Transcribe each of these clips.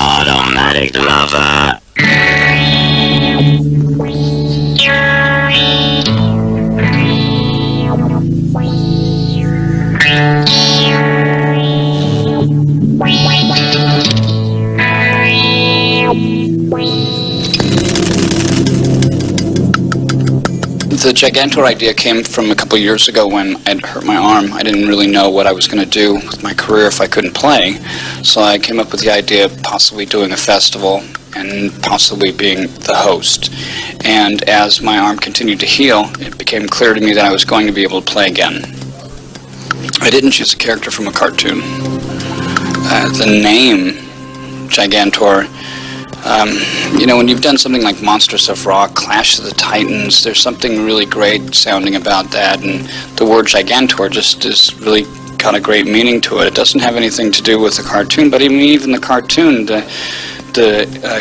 Automatic lover. The Gigantor idea came from a couple years ago when I'd hurt my arm. I didn't really know what I was going to do with my career if I couldn't play. So I came up with the idea of possibly doing a festival and possibly being the host. And as my arm continued to heal, it became clear to me that I was going to be able to play again. I didn't choose a character from a cartoon. The name Gigantor, when you've done something like Monsters of Rock, Clash of the Titans, there's something really great sounding about that, and the word Gigantor just is really got a great meaning to it. It doesn't have anything to do with the cartoon, but even the cartoon, the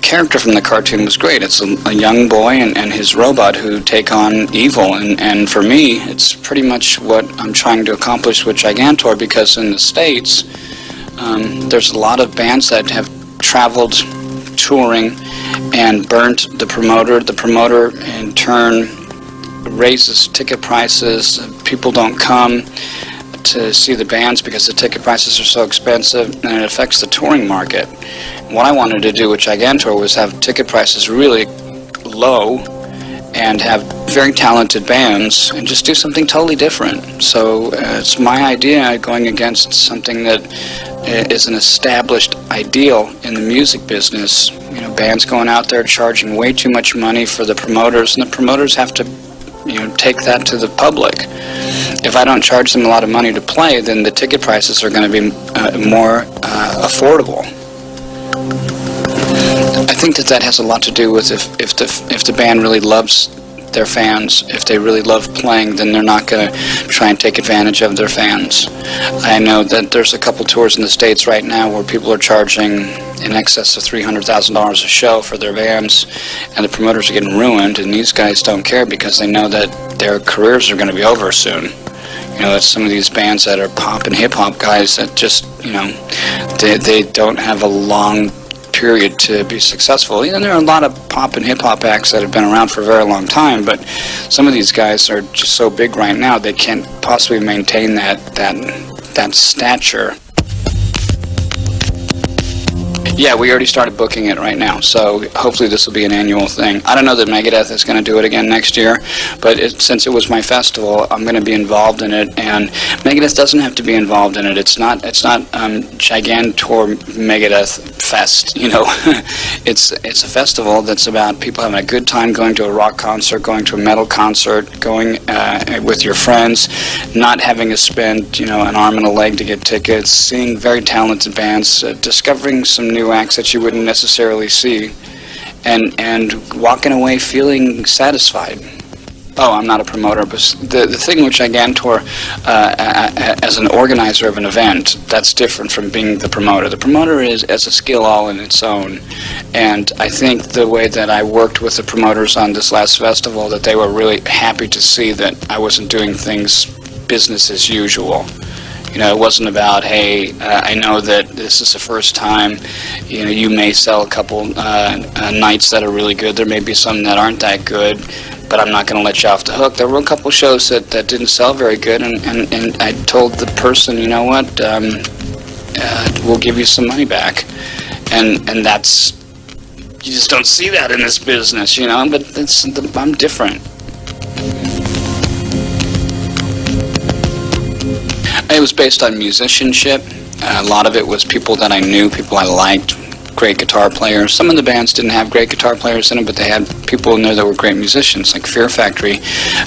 character from the cartoon was great. It's a young boy and his robot who take on evil, and for me, it's pretty much what I'm trying to accomplish with Gigantor, because in the States, there's a lot of bands that have traveled touring and burnt the promoter. The promoter in turn raises ticket prices. People don't come to see the bands because the ticket prices are so expensive, and it affects the touring market. What I wanted to do with Gigantor was have ticket prices really low and have very talented bands and just do something totally different. So it's my idea going against something that is an established ideal in the music business. Bands going out there charging way too much money for the promoters, and the promoters have to take that to the public. If I don't charge them a lot of money to play, then the ticket prices are going to be more affordable. I think that has a lot to do with if the band really loves their fans. If they really love playing, then they're not going to try and take advantage of their fans. I know that there's a couple tours in the States right now where people are charging in excess of $300,000 a show for their bands, and the promoters are getting ruined, and these guys don't care because they know that their careers are going to be over soon. It's some of these bands that are pop and hip-hop guys that just, they don't have a long period to be successful. There are a lot of pop and hip-hop acts that have been around for a very long time, but some of these guys are just so big right now they can't possibly maintain that stature. Yeah, we already started booking it right now, so hopefully this will be an annual thing. I don't know that Megadeth is going to do it again next year, but since it was my festival, I'm going to be involved in it, and Megadeth doesn't have to be involved in it. It's not Gigantor Megadeth Fest, It's a festival that's about people having a good time going to a rock concert, going to a metal concert, going with your friends, not having to spend, an arm and a leg to get tickets, seeing very talented bands, discovering some new acts that you wouldn't necessarily see, and walking away feeling satisfied. Oh, I'm not a promoter, but the thing with Gigantor, as an organizer of an event, that's different from being the promoter. The promoter is as a skill all in its own, and I think the way that I worked with the promoters on this last festival, that they were really happy to see that I wasn't doing things business as usual. It wasn't about, hey, I know that this is the first time, you may sell a couple nights that are really good. There may be some that aren't that good, but I'm not going to let you off the hook. There were a couple shows that didn't sell very good, and I told the person, you know what, we'll give you some money back. And that's, you just don't see that in this business, but I'm different. It was based on musicianship. A lot of it was people that I knew, people I liked, great guitar players. Some of the bands didn't have great guitar players in them, but they had people in there that were great musicians, like Fear Factory.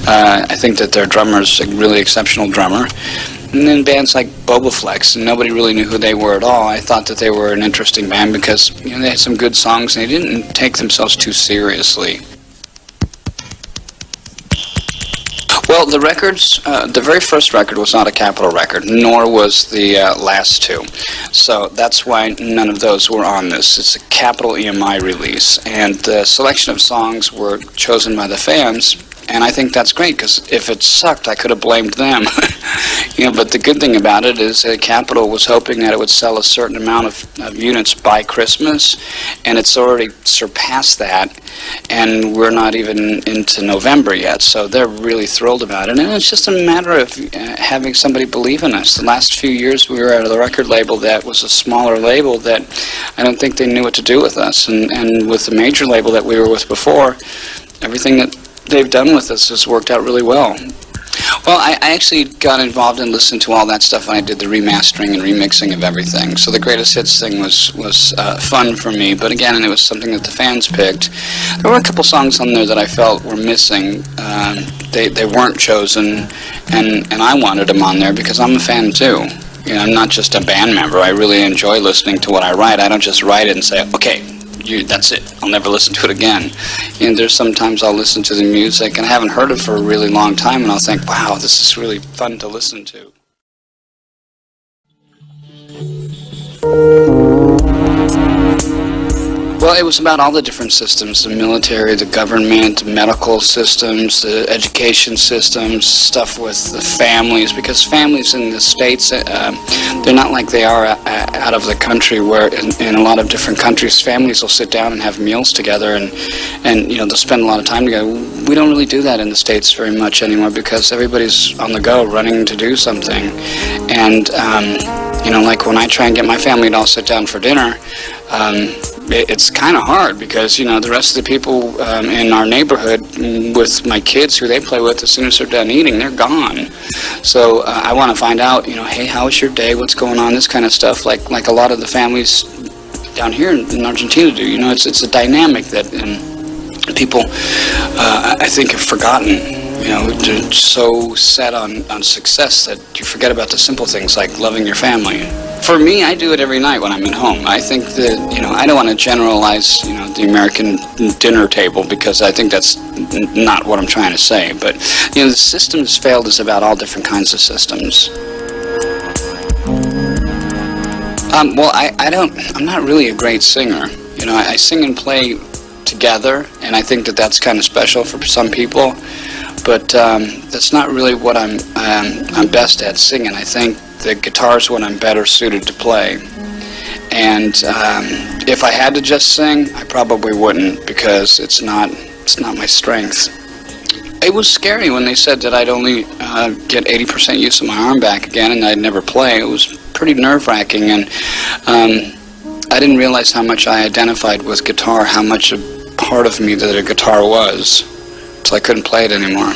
I think that their drummer is a really exceptional drummer. And then bands like Bobaflex, and nobody really knew who they were at all. I thought that they were an interesting band because they had some good songs, and they didn't take themselves too seriously. Well, the records, the very first record was not a Capitol record, nor was the last two. So that's why none of those were on this. It's a Capitol EMI release, and the selection of songs were chosen by the fans And I think that's great, because if it sucked, I could have blamed them. But the good thing about it is that Capitol was hoping that it would sell a certain amount of units by Christmas, and it's already surpassed that, and we're not even into November yet, so they're really thrilled about it. And it's just a matter of having somebody believe in us. The last few years we were at a record label that was a smaller label that I don't think they knew what to do with us, and with the major label that we were with before, everything that they've done with us has worked out really well. Well, I actually got involved and listened to all that stuff when I did the remastering and remixing of everything. So the Greatest Hits thing was fun for me, but again, it was something that the fans picked. There were a couple songs on there that I felt were missing. They weren't chosen, and I wanted them on there because I'm a fan too. I'm not just a band member. I really enjoy listening to what I write. I don't just write it and say, okay, that's it, I'll never listen to it again. There's sometimes I'll listen to the music and I haven't heard it for a really long time, and I'll think, wow, this is really fun to listen to. Well, it was about all the different systems, the military, the government, the medical systems, the education systems, stuff with the families, because families in the States, they're not like they are out of the country, where in a lot of different countries, families will sit down and have meals together, and they'll spend a lot of time together. We don't really do that in the States very much anymore, because everybody's on the go, running to do something. And, like when I try and get my family to all sit down for dinner, it's kind of hard, because the rest of the people in our neighborhood, with my kids who they play with, as soon as they're done eating, they're gone. So I want to find out, hey, how was your day, what's going on, this kind of stuff, like a lot of the families down here in Argentina do. It's a dynamic that people I think have forgotten. They're so set on success that you forget about the simple things like loving your family. For me, I do it every night when I'm at home. I think that, I don't want to generalize, the American dinner table, because I think that's not what I'm trying to say. But, the system has failed us about all different kinds of systems. Well, I'm not really a great singer. I sing and play together, and I think that that's kind of special for some people. But that's not really what I'm best at, singing. I think the guitar's what I'm better suited to play. And if I had to just sing, I probably wouldn't, because it's not my strength. It was scary when they said that I'd only get 80% use of my arm back again, and I'd never play. It was pretty nerve-wracking, and I didn't realize how much I identified with guitar, how much a part of me that a guitar was. So I couldn't play it anymore.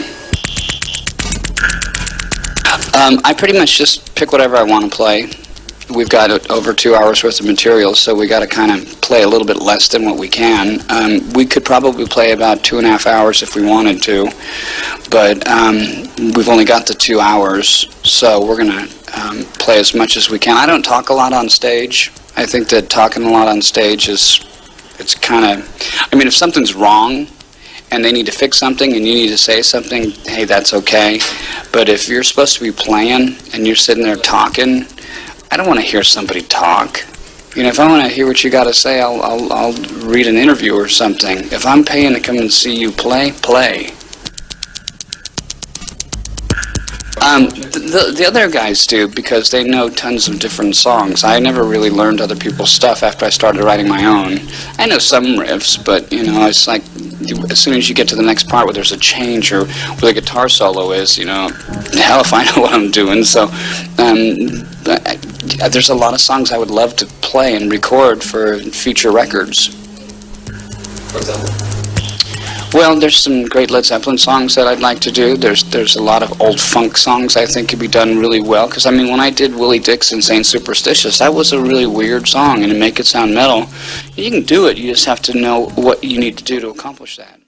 I pretty much just pick whatever I want to play. We've got over 2 hours worth of material, so we got to kind of play a little bit less than what we can. We could probably play about 2.5 hours if we wanted to, but we've only got the 2 hours, so we're going to play as much as we can. I don't talk a lot on stage. I think that talking a lot on stage it's kind of, if something's wrong, and they need to fix something and you need to say something, hey, that's okay. But if you're supposed to be playing and you're sitting there talking, I don't want to hear somebody talk. If I want to hear what you got to say, I'll read an interview or something. If I'm paying to come and see you play. The other guys do, because they know tons of different songs. I never really learned other people's stuff after I started writing my own. I know some riffs, but it's like, as soon as you get to the next part where there's a change or where the guitar solo is, hell if I know what I'm doing. So there's a lot of songs I would love to play and record for future records. For example? Well, there's some great Led Zeppelin songs that I'd like to do. There's a lot of old funk songs I think could be done really well. Because, when I did Willie Dixon's Ain't Superstitious, that was a really weird song, and to make it sound metal, you can do it. You just have to know what you need to do to accomplish that.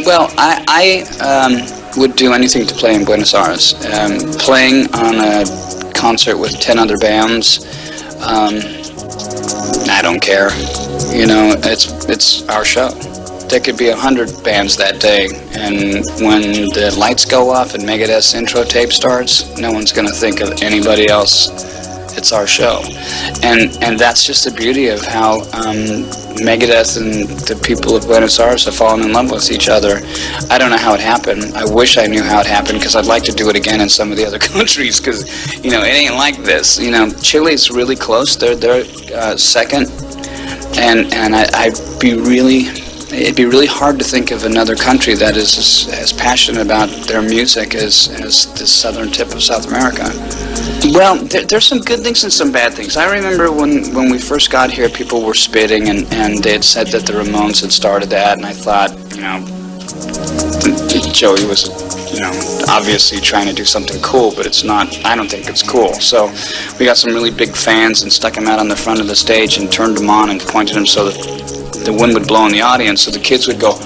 Well, I would do anything to play in Buenos Aires. Playing on a concert with 10 other bands, I don't care. It's our show. There could be 100 bands that day, and when the lights go off and Megadeth's intro tape starts, no one's going to think of anybody else it's our show, and that's just the beauty of how Megadeth and the people of Buenos Aires have fallen in love with each other. I don't know how it happened. I wish I knew how it happened, because I'd like to do it again in some of the other countries, because it ain't like this. Chile's really close. They're second, and it'd be really hard to think of another country that is as passionate about their music as the southern tip of South America. Well, there's some good things and some bad things. I remember when we first got here, people were spitting, and they had said that the Ramones had started that, and I thought, Joey was, obviously trying to do something cool, but it's not, I don't think it's cool. So we got some really big fans and stuck them out on the front of the stage and turned them on and pointed them so that the wind would blow in the audience, so the kids would go,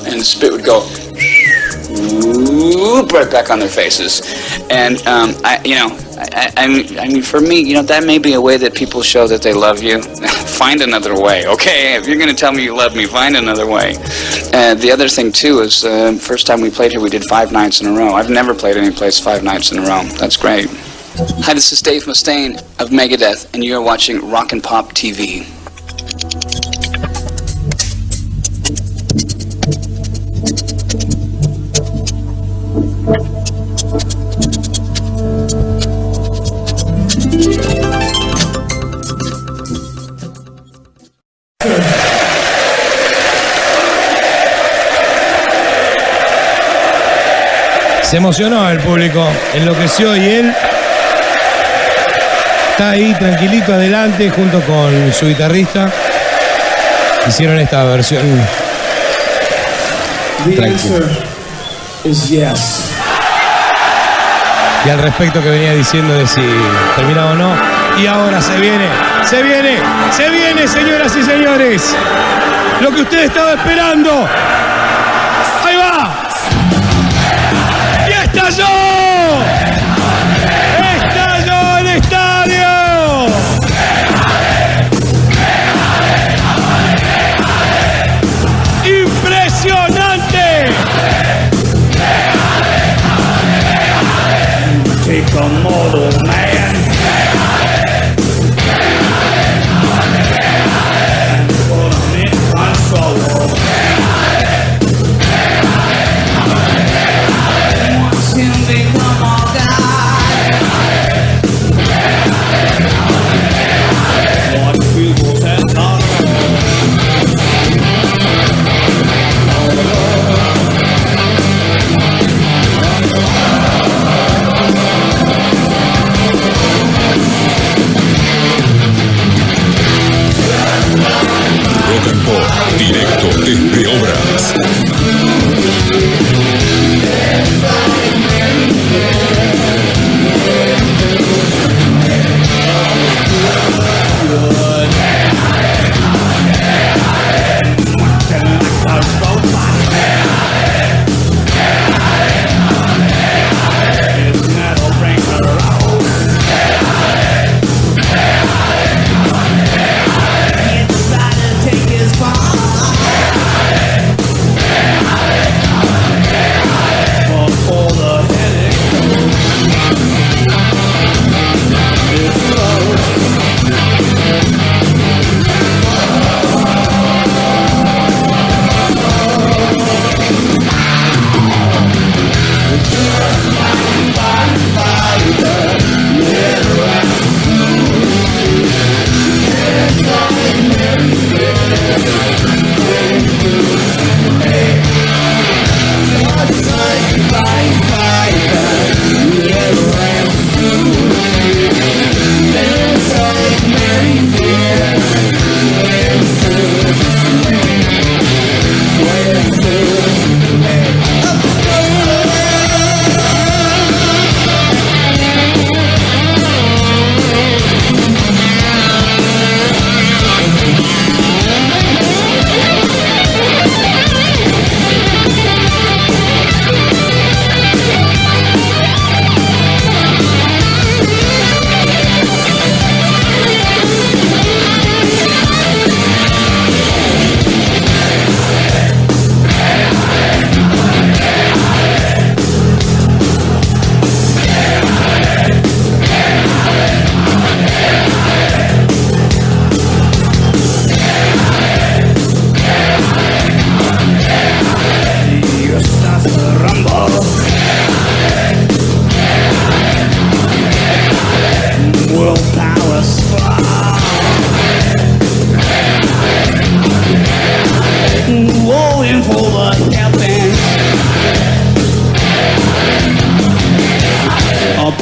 and the spit would go, whoop, right back on their faces. And I mean, for me, that may be a way that people show that they love you. Find another way, okay? If you're going to tell me you love me, find another way. The other thing, too, is first time we played here, we did 5 nights in a row. I've never played any place 5 nights in a row. That's great. Hi, this is Dave Mustaine of Megadeth, and you're watching Rock and Pop TV. Se emocionó el público, enloqueció, y él está ahí tranquilito adelante junto con su guitarrista. Hicieron esta versión. The answer is yes. Y al respecto que venía diciendo de si terminaba o no. Y ahora se viene, señoras y señores. Lo que usted estaba esperando. Ahí va. ¡Estalló! ¡Estalló el estadio! ¡Impresionante! Take a model man and put him in control. Watch him become all God. Watch people take on.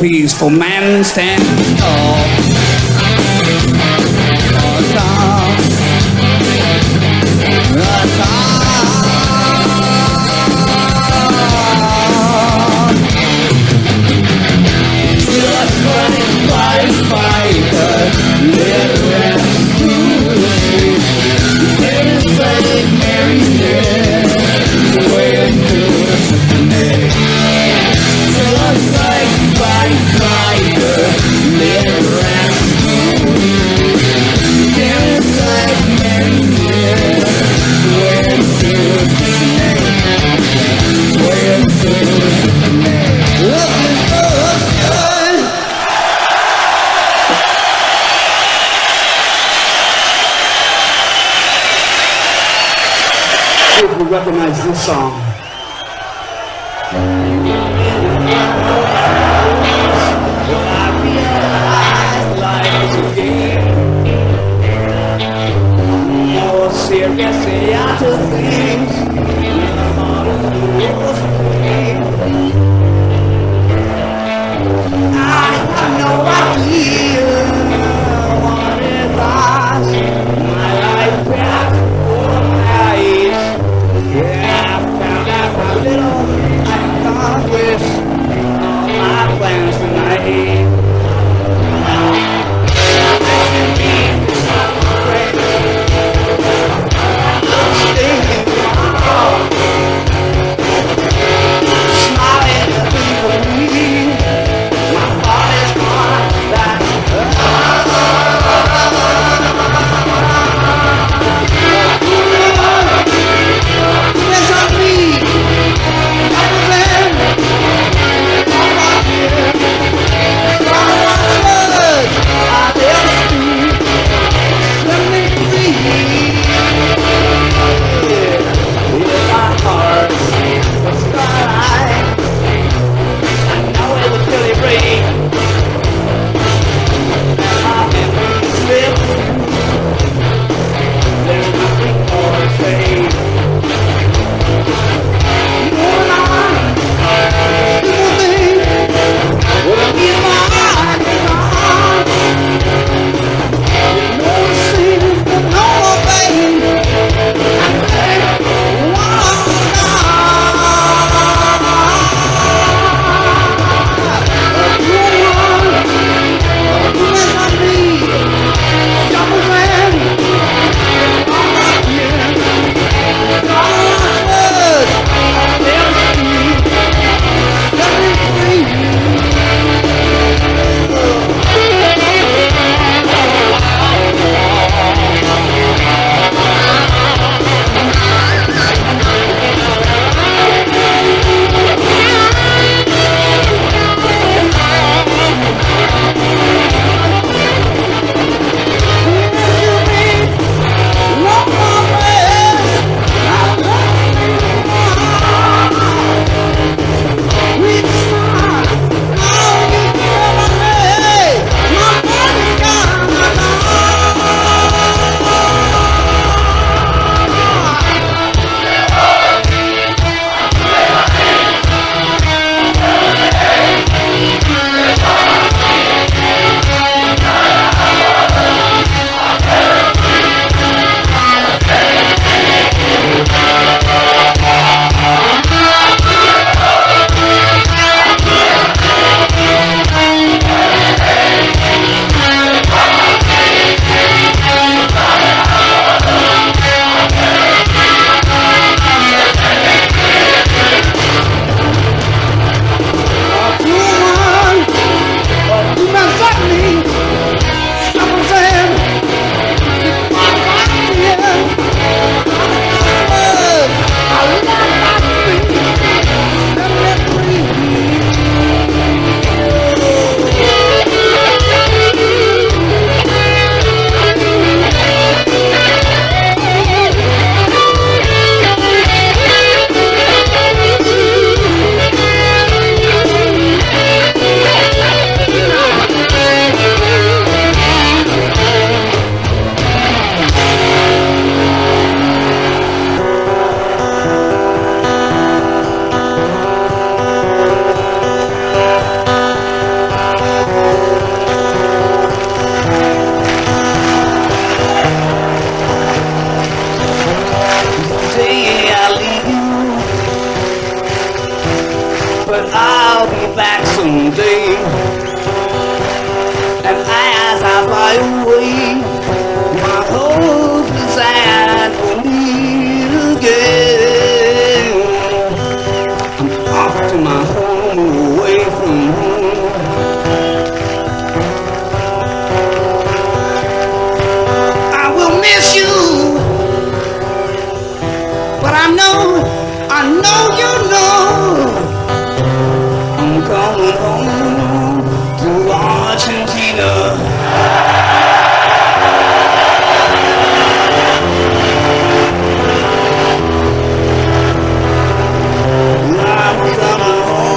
peaceful man standing tall. Just like firefighter, live like marionette, waiting to discriminate. Just like firefighter, live just like marionette, waiting to discriminate. Waiting to discriminate. Look at us, good. If you recognize this song. More serious to things. I know I feel what it was. My life passed before my eyes. Yeah, I found someday. And as I fly away, my hope is that we'll meet again. I'm off to my home, away from home. I will miss you, but I know you know I'm coming home to Argentina. I'm coming home.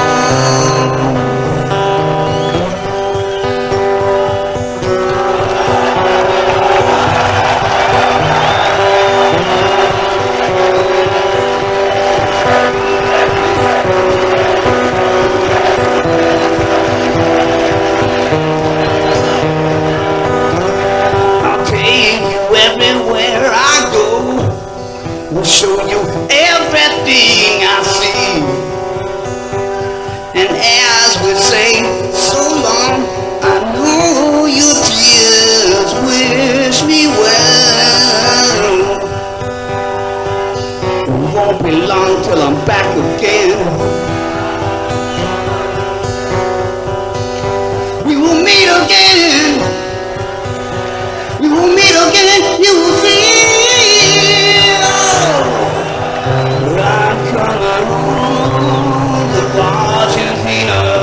I'll take you everywhere I go. Will show you everything I see. And as we say so long, I know your tears wish me well. It won't be long till I'm back again. We will meet again. We will meet again. You will see. I'm coming home to Argentina.